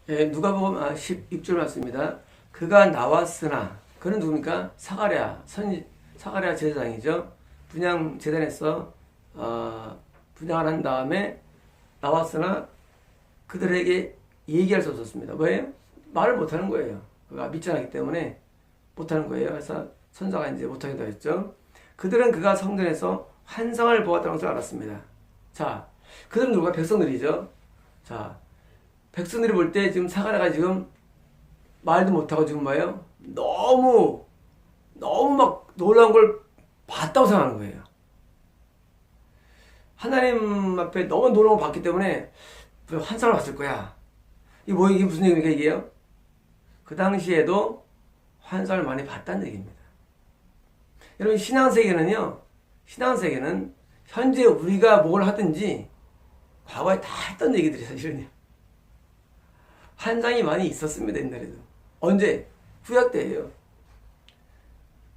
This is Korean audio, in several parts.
예, 누가복음 16절 말씀입니다. 그가 나왔으나 그는 누굽니까? 사가랴 제사장이죠. 분향 제단에서 분향을 한 다음에 나왔으나 그들에게 얘기할 수 없었습니다. 뭐예요? 말을 못하는 거예요. 그가 믿지 않았기 때문에 못하는 거예요. 그래서 선자가 이제 못하게 되었죠. 그들은 그가 성전에서 환상을 보았다는 것을 알았습니다. 자, 그들은 누가? 백성들이죠. 자, 백성들이 볼 때 지금 사가랴가 지금 말도 못하고 지금 뭐예요? 너무 막 놀라운 걸 봤다고 생각하는 거예요. 하나님 앞에 너무 놀라운 걸 봤기 때문에 환상을 봤을 거야. 이게 무슨 얘기입니까, 이게요? 그 당시에도 환상을 많이 봤다는 얘기입니다. 여러분, 신앙세계는 현재 우리가 뭘 하든지 과거에 다 했던 얘기들이 사실은요. 환상이 많이 있었습니다, 옛날에도. 언제? 구약 때예요.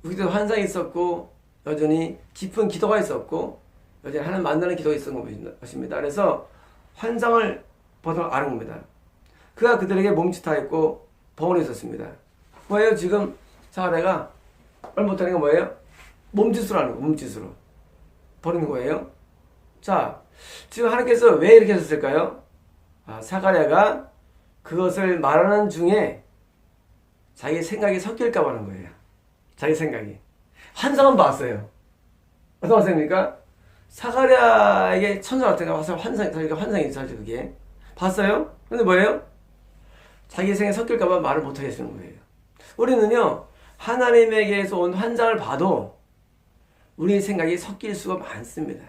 우리도 환상이 있었고, 여전히 깊은 기도가 있었고, 여전히 하나님 만나는 기도가 있었던 것입니다. 그래서 환상을 보통 아는 겁니다. 그가 그들에게 몸짓하였고 봉헌에 있었습니다. 뭐예요? 지금 사가랴가 말 못하는 게 뭐예요? 몸짓으로 하는 거, 몸짓으로 버리는 거예요. 자, 지금 하나님께서 왜 이렇게 하셨을까요? 사가랴가 그것을 말하는 중에 자기 생각이 섞일까 봐 하는 거예요. 자기 생각이. 환상은 봤어요. 어떤 환상입니까? 사가랴에게 천사 같은 거 와서 환상이 있어요, 그게. 봤어요? 근데 뭐예요? 자기 생각이 섞일까봐 말을 못하게 하시는 거예요. 우리는요, 하나님에게서 온 환상을 봐도 우리 생각이 섞일 수가 많습니다.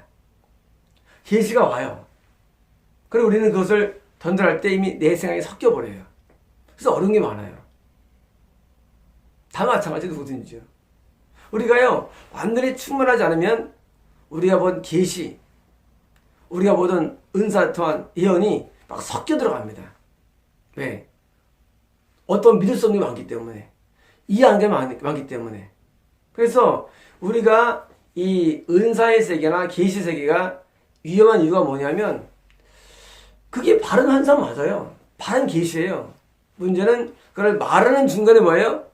계시가 와요. 그리고 우리는 그것을 전달할 때 이미 내 생각이 섞여버려요. 그래서 어려운 게 많아요. 다 마찬가지 누구든지요. 우리가요, 완전히 충만하지 않으면 우리가 본 계시, 우리가 보던 은사 또한 예언이 막 섞여 들어갑니다. 왜? 어떤 믿을 수 없는 게 많기 때문에, 이해한 게 많기 때문에. 그래서 우리가 이 은사의 세계나 계시 세계가 위험한 이유가 뭐냐면 그게 바른 환상 맞아요. 바른 계시예요. 문제는 그걸 말하는 중간에 뭐예요?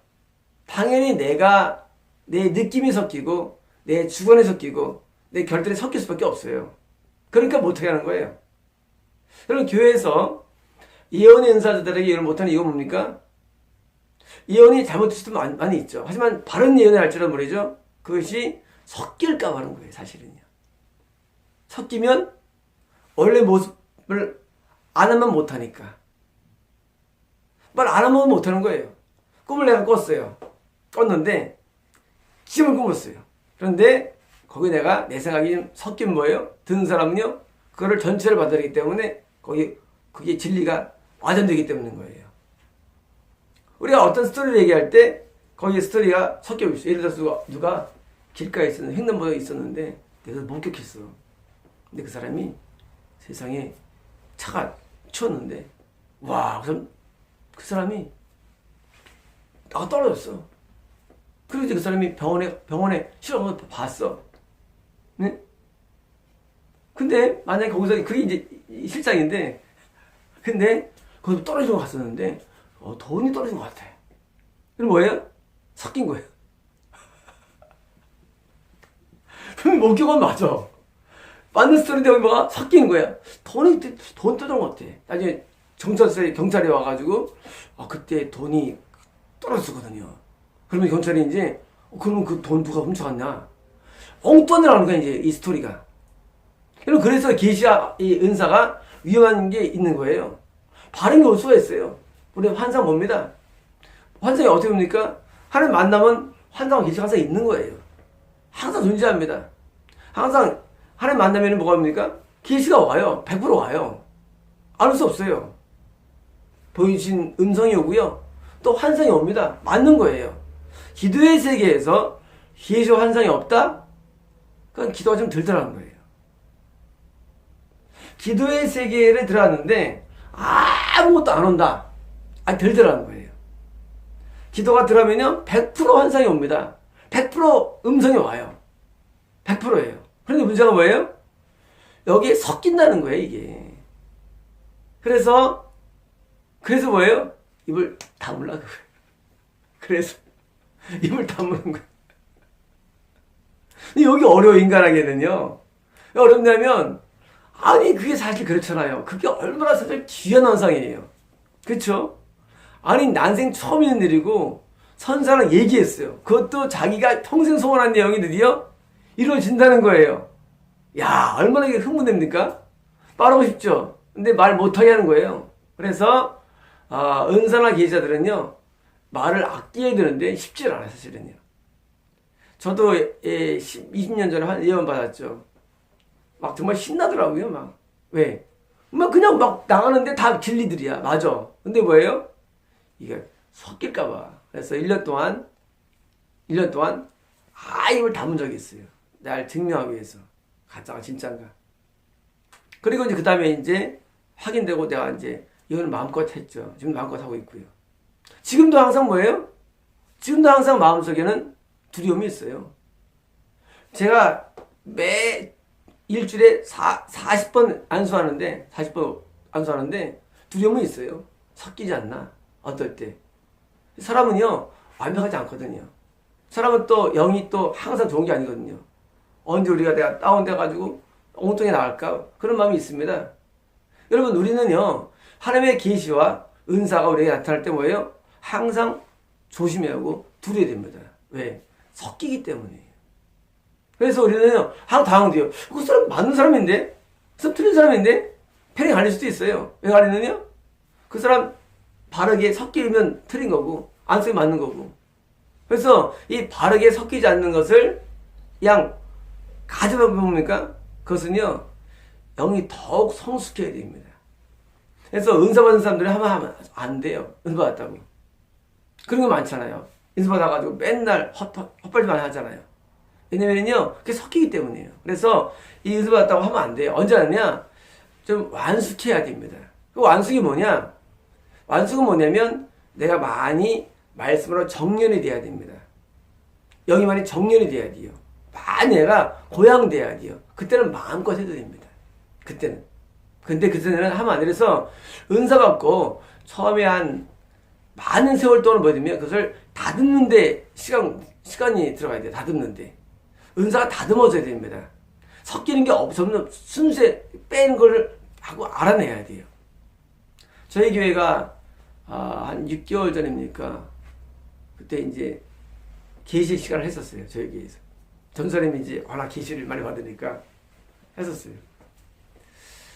당연히 내가 내 느낌이 섞이고 내 주관이 섞이고 내 결단이 섞일 수밖에 없어요. 그러니까 못하게 하는 거예요. 여러분, 교회에서 예언의 은사자들에게 예언을 못하는 이유가 뭡니까? 예언이 잘못될 수도 많이 있죠. 하지만 바른 예언을 할지라도 말이죠. 그것이 섞일까 하는 거예요, 사실은요. 섞이면 원래 모습을 안 하면 못하니까. 말 안 하면 못하는 거예요. 꿈을 내가 꿨어요. 꿨는데 지금을 꾸었어요. 그런데 거기 내가 내 생각이 좀 섞인 뭐예요? 듣는 사람은요, 그거를 전체를 받아들이기 때문에 그게 진리가 와전되기 때문인 거예요. 우리가 어떤 스토리를 얘기할 때 거기에 스토리가 섞여 있어요. 예를 들어서 누가 길가에 있었는데, 횡단보도에 있었는데 내가 목격했어. 근데 그 사람이 세상에 차가 치웠는데, 와, 그 사람이 나가 떨어졌어. 그리고 이제 그 사람이 병원에 실어가서 봤어. 네? 근데 만약에 거기서 그게 이제 실장인데, 근데 거기서 떨어지고 갔었는데 돈이 떨어진 것 같아. 그럼 뭐예요? 섞인 거예요. 그럼 목격은 맞아. 맞는 스토리인데 여기 뭐가 섞이는 거야. 돈 떨어진 것 같아. 나중에 경찰이 와가지고 그때 돈이 떨어졌거든요. 그러면 경찰이 이제 그러면 그 돈 누가 훔쳐갔냐? 엉뚱한 하는 거야, 이제 이 스토리가. 그래서 계시와 이 은사가 위험한 게 있는 거예요. 바른 게 올 수가 있어요. 우리 환상 뭡니다. 환상이 어떻게 옵니까? 하나님 만나면 환상과 계시가 항상 있는 거예요. 항상 존재합니다. 항상 하나님 만나면 뭐가 옵니까? 계시가 와요. 100% 와요. 안 올 수 없어요. 보이신 음성이 오고요. 또 환상이 옵니다. 맞는 거예요. 기도의 세계에서 계시와 환상이 없다? 그건 기도가 좀 덜 들어간 거예요. 기도의 세계를 들어갔는데 아무것도 안 온다. 덜 들어간 거예요. 기도가 들어가면요, 100% 환상이 옵니다. 100% 음성이 와요. 100%예요. 그런데 문제가 뭐예요? 여기에 섞인다는 거예요, 이게. 그래서 그래서 뭐예요? 입을 다물라 그거예요. 그래서 입을 다무는 거예요. 여기 어려워, 인간에게는요. 왜 어렵냐면, 아니, 그게 사실 그렇잖아요. 그게 얼마나 사실 귀한 환상이에요. 그쵸? 아니, 난생 처음 있는 일이고, 선사랑 얘기했어요. 그것도 자기가 평생 소원한 내용이 드디어 이루어진다는 거예요. 야, 얼마나 이게 흥분됩니까? 말하고 싶죠? 근데 말 못하게 하는 거예요. 그래서, 은사나 계시자들은요, 말을 아껴야 되는데 쉽지 않아요, 사실은요. 저도 20년 전에 한 예언 받았죠. 막 정말 신나더라고요, 막. 왜? 막 그냥 막 나가는데 다 진리들이야. 맞아. 근데 뭐예요? 이게 섞일까봐. 그래서 1년 동안, 입을 다문 적이 있어요. 날 증명하기 위해서. 가짜가 진짜인가. 그리고 이제 그 다음에 이제 확인되고 내가 이제 이거는 마음껏 했죠. 지금 마음껏 하고 있고요. 지금도 항상 뭐예요? 지금도 항상 마음속에는 두려움이 있어요. 제가 매 일주일에 40번 안수하는데, 40번 안수하는데, 두려움이 있어요. 섞이지 않나? 어떨 때. 사람은요, 완벽하지 않거든요. 사람은 또 영이 또 항상 좋은 게 아니거든요. 언제 우리가 내가 다운돼가지고 엉뚱하게 나갈까? 그런 마음이 있습니다. 여러분, 우리는요, 하나님의 계시와 은사가 우리에게 나타날 때 뭐예요? 항상 조심해야 하고 두려워야 됩니다. 왜? 섞이기 때문이에요. 그래서 우리는요, 항상 당황돼요. 그 사람 맞는 사람인데? 그 사람 틀린 사람인데? 패링 갈릴 수도 있어요. 왜 갈리느냐? 그 사람 바르게 섞이면 틀린 거고, 안 쓰면 맞는 거고. 그래서 이 바르게 섞이지 않는 것을 그냥 가져다 봅니까? 그것은요, 영이 더욱 성숙해야 됩니다. 그래서 은사 받은 사람들이 하면 안 돼요. 은사 받았다고. 그런 거 많잖아요. 은사 받아가지고 맨날 헛발질만 하잖아요. 왜냐면요, 그게 섞이기 때문이에요. 그래서 이 은사 받았다고 하면 안 돼요. 언제 하느냐? 좀 완숙해야 됩니다. 그 완숙이 뭐냐? 완숙은 뭐냐면 내가 많이 말씀으로 정련이 돼야 됩니다. 영이 많이 정련이 돼야 돼요. 많이 내가 고양돼야 돼요. 그때는 마음껏 해도 됩니다. 그때는. 근데 그때는 하면 안 돼서 은사 받고 처음에 한 많은 세월 동안 뭐냐면 그것을 다듬는데 시간이 들어가야 돼요. 다듬는데. 은사가 다듬어져야 됩니다. 섞이는 게 없으면 순수에 빼는 걸 하고 알아내야 돼요. 저희 교회가 한 6개월 전입니까? 그때 이제 계시 시간을 했었어요. 저희 교회에서. 전사님이 이제 워낙 계시를 많이 받으니까 했었어요.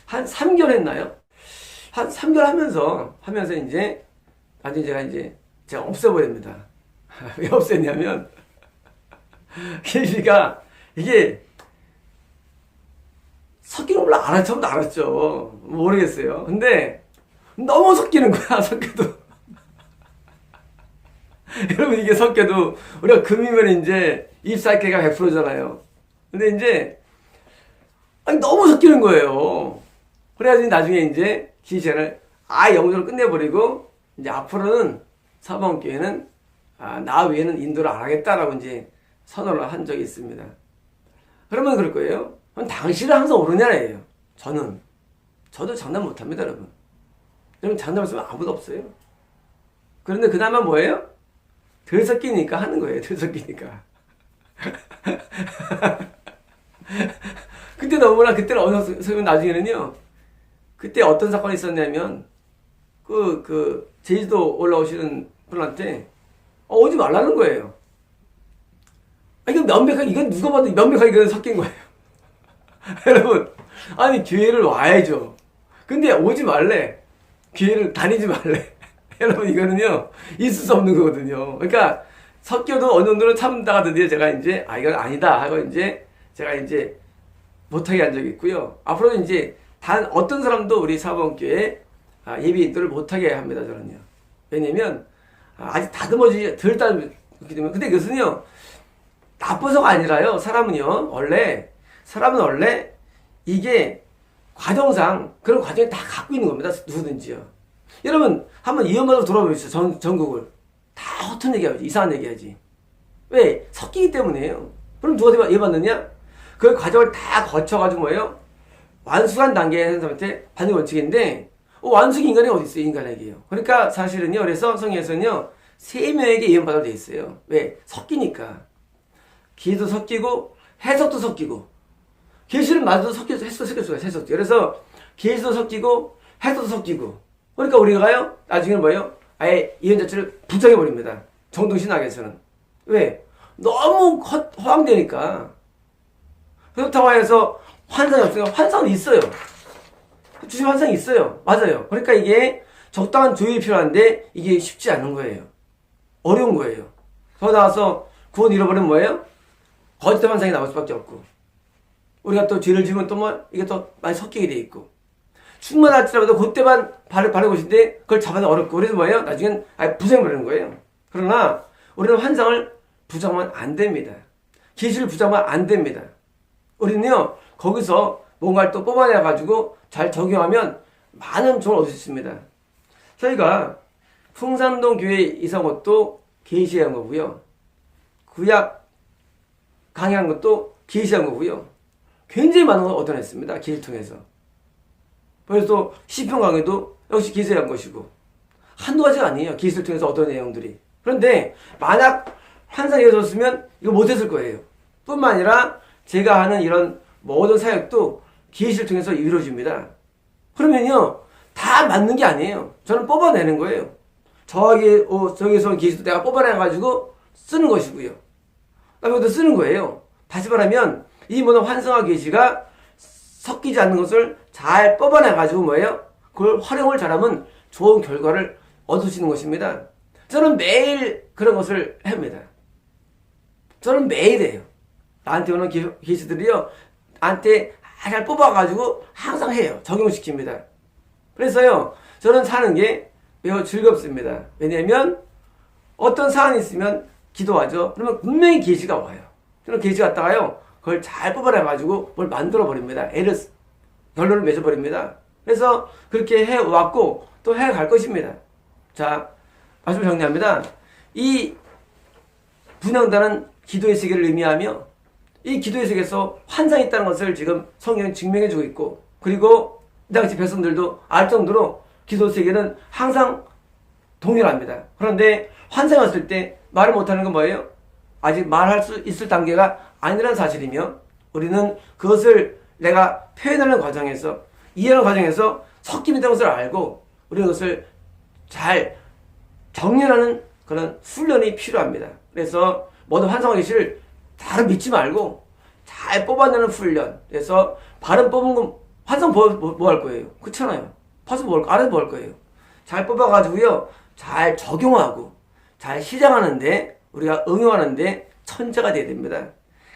한 3개월 했나요? 한 3개월 하면서 이제 나중에 제가 없애버립니다. 왜 없앴냐면 계시가 이게 섞이는 걸 처음부터 알았죠. 모르겠어요. 근데 너무 섞이는 거야. 섞여도 여러분, 이게 섞여도 우리가 금이면 이제 입사기가 100%잖아요. 근데 이제 너무 섞이는 거예요. 그래가지고 나중에 이제 기시를 영적으로 끝내버리고 이제 앞으로는 사방교회는 나 외에는 인도를 안 하겠다라고 이제 선언을 한 적이 있습니다. 그러면 그럴 거예요. 그럼 당신은 항상 오르냐예요. 저도 장담 못합니다, 여러분. 여러분 장담했으면 아무도 없어요. 그런데 그나마 뭐예요? 덜 섞이니까 하는 거예요. 덜 섞이니까. 그때는 어느 섞이면 나중에는요. 그때 어떤 사건이 있었냐면 제주도 올라오시는 분한테 오지 말라는 거예요. 이건 누가 봐도 명백하게 섞인 거예요. 여러분, 아니 교회를 와야죠. 근데 오지 말래. 교회를 다니지 말래. 여러분, 이거는요 있을 수 없는 거거든요. 그러니까 섞여도 어느 정도는 참다가 드디어 제가 이제 이건 아니다 하고 이제 제가 이제 못하게 한 적이 있고요. 앞으로는 이제 단 어떤 사람도 우리 사범교회 예비 인도를 못하게 합니다. 저는요. 왜냐면 아직 덜 다듬기 때문에. 근데 그것은요 나빠서가 아니라요. 사람은 원래 이게 과정상 그런 과정이 다 갖고 있는 겁니다. 누구든지요. 여러분 한번 이혼받아서 돌아보십시오. 전국을 다 허튼 얘기하지. 이상한 얘기하지. 왜? 섞이기 때문이에요. 그럼 누가 예받느냐? 그 과정을 다 거쳐가지고 뭐예요? 완수한 단계에 사람한테 받는 원칙인데 완숙 인간이 어디 있어요? 인간에게요. 그러니까 사실은요. 그래서 성경에서는요. 세 명에게 예언받아도 돼 있어요. 왜? 섞이니까. 기도 섞이고 해석도 섞이고 계시를 맞아도 섞여서 해석도 섞였어요. 해석도. 그래서 계시도 섞이고 해석도 섞이고. 그러니까 우리가요. 나중에는 뭐예요? 아예 예언 자체를 부정해 버립니다. 정동신학에서는. 왜? 너무 허황되니까. 그렇다고 해서 환상이 없으니까 환상은 있어요. 주신 환상이 있어요. 맞아요. 그러니까 이게 적당한 조율이 필요한데 이게 쉽지 않은 거예요. 어려운 거예요. 더 나와서 구원 잃어버리면 뭐예요? 거짓 환상이 나올 수밖에 없고 우리가 또 죄를 지으면 또 뭐 이게 또 많이 섞이게 돼 있고 충만할지라도 그때만 바른 것인데 그걸 잡아내 어렵고 그래서 뭐예요? 나중엔 아예 부정해버리는 거예요. 그러나 우리는 환상을 부정하면 안 됩니다. 계시를 부정하면 안 됩니다. 우리는요 거기서 뭔가를 또 뽑아내가지고 잘 적용하면 많은 종을 얻을 수 있습니다. 저희가 풍산동 교회 이사 온 것도 계시한 거고요. 구약 강의한 것도 계시한 거고요. 굉장히 많은 걸 얻어냈습니다. 계시를 통해서. 그래서 또 시편 강의도 역시 계시한 것이고 한두 가지가 아니에요. 계시를 통해서 얻은 내용들이. 그런데 만약 환상이 이어졌으면 이거 못했을 거예요. 뿐만 아니라 제가 하는 이런 모든 사역도 계시를 통해서 이루어집니다. 그러면요 다 맞는 게 아니에요. 저는 뽑아내는 거예요. 저기서 계시도 내가 뽑아내가지고 쓰는 것이고요. 그다음에 또 쓰는 거예요. 다시 말하면 이 모든 환상과 계시가 섞이지 않는 것을 잘 뽑아내가지고 뭐예요? 그걸 활용을 잘하면 좋은 결과를 얻으시는 것입니다. 저는 매일 그런 것을 합니다. 저는 매일 해요. 나한테 오는 계시들이요. 나한테 잘 뽑아가지고 항상 해요. 적용시킵니다. 그래서요. 저는 사는 게 매우 즐겁습니다. 왜냐하면 어떤 사안이 있으면 기도하죠. 그러면 분명히 계시가 와요. 그럼 계시 갔다가요. 그걸 잘 뽑아내가지고 뭘 만들어버립니다. 결론을 맺어버립니다. 그래서 그렇게 해왔고 또 해갈 것입니다. 자, 말씀 정리합니다. 이 분양단은 기도의 세계를 의미하며 이 기도의 세계에서 환상이 있다는 것을 지금 성경이 증명해주고 있고 그리고 이 당시 백성들도 알 정도로 기도 세계는 항상 동일합니다. 그런데 환상이 왔을 때 말을 못하는 건 뭐예요? 아직 말할 수 있을 단계가 아니라는 사실이며 우리는 그것을 내가 표현하는 과정에서 이해하는 과정에서 섞임이 있다는 것을 알고 우리는 그것을 잘 정렬하는 그런 훈련이 필요합니다. 그래서 모든 환상과 계시를 다 믿지 말고 잘 뽑아내는 훈련. 그래서 바른 뽑은 건 환상 뭐 할 거예요? 그렇잖아요. 파서 알아서 뭐 할 거예요? 잘 뽑아가지고요. 잘 적용하고 잘 시작하는데 우리가 응용하는데 천재가 돼야 됩니다.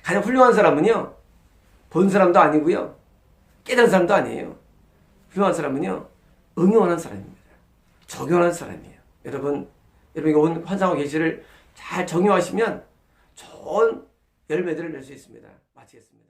가장 훌륭한 사람은요. 본 사람도 아니고요. 깨달은 사람도 아니에요. 훌륭한 사람은요. 응용하는 사람입니다. 적용하는 사람이에요. 여러분 이거 온 환상과 계시를 잘 적용하시면 좋은 열매들을 낼 수 있습니다. 마치겠습니다.